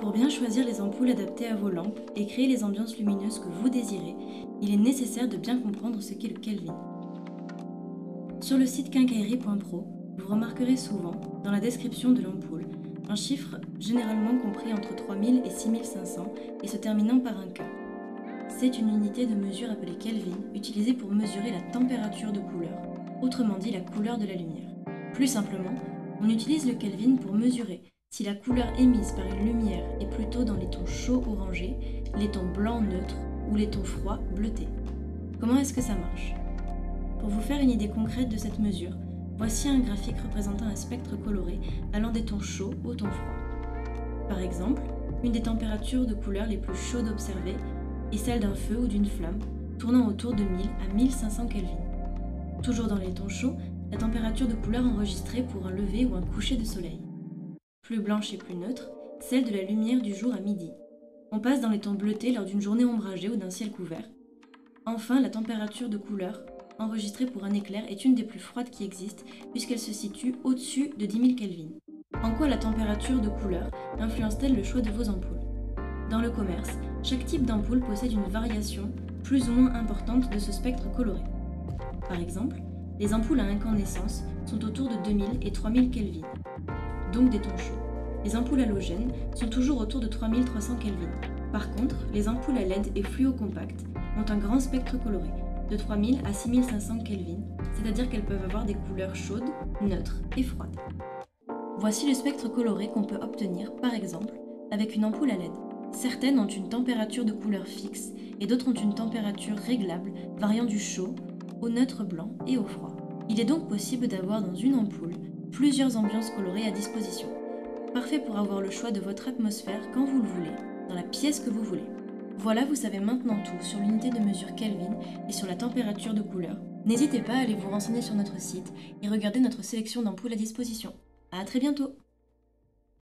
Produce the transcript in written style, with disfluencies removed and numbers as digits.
Pour bien choisir les ampoules adaptées à vos lampes et créer les ambiances lumineuses que vous désirez, il est nécessaire de bien comprendre ce qu'est le Kelvin. Sur le site quincaillerie.pro, vous remarquerez souvent, dans la description de l'ampoule, un chiffre généralement compris entre 3000 et 6500 et se terminant par un K. C'est une unité de mesure appelée Kelvin, utilisée pour mesurer la température de couleur, autrement dit la couleur de la lumière. Plus simplement, on utilise le Kelvin pour mesurer si la couleur émise par une lumière est plutôt dans les tons chauds orangés, les tons blancs neutres ou les tons froids bleutés. Comment est-ce que ça marche ? Pour vous faire une idée concrète de cette mesure, voici un graphique représentant un spectre coloré allant des tons chauds aux tons froids. Par exemple, une des températures de couleur les plus chaudes observées est celle d'un feu ou d'une flamme, tournant autour de 1000 à 1500 Kelvin. Toujours dans les tons chauds, la température de couleur enregistrée pour un lever ou un coucher de soleil. Plus blanche et plus neutre, celle de la lumière du jour à midi. On passe dans les tons bleutés lors d'une journée ombragée ou d'un ciel couvert. Enfin, la température de couleur enregistrée pour un éclair est une des plus froides qui existent puisqu'elle se situe au-dessus de 10 000 Kelvin. En quoi la température de couleur influence-t-elle le choix de vos ampoules ? Dans le commerce, chaque type d'ampoule possède une variation plus ou moins importante de ce spectre coloré. Par exemple, les ampoules à incandescence sont autour de 2000 et 3000 Kelvin, donc des tons chauds. Les ampoules halogènes sont toujours autour de 3300 Kelvin. Par contre, les ampoules à LED et fluo-compacts ont un grand spectre coloré, de 3000 à 6500 Kelvin, c'est-à-dire qu'elles peuvent avoir des couleurs chaudes, neutres et froides. Voici le spectre coloré qu'on peut obtenir, par exemple, avec une ampoule à LED. Certaines ont une température de couleur fixe et d'autres ont une température réglable variant du chaud au neutre blanc et au froid. Il est donc possible d'avoir dans une ampoule plusieurs ambiances colorées à disposition. Parfait pour avoir le choix de votre atmosphère quand vous le voulez, dans la pièce que vous voulez. Voilà, vous savez maintenant tout sur l'unité de mesure Kelvin et sur la température de couleur. N'hésitez pas à aller vous renseigner sur notre site et regarder notre sélection d'ampoules à disposition. À très bientôt!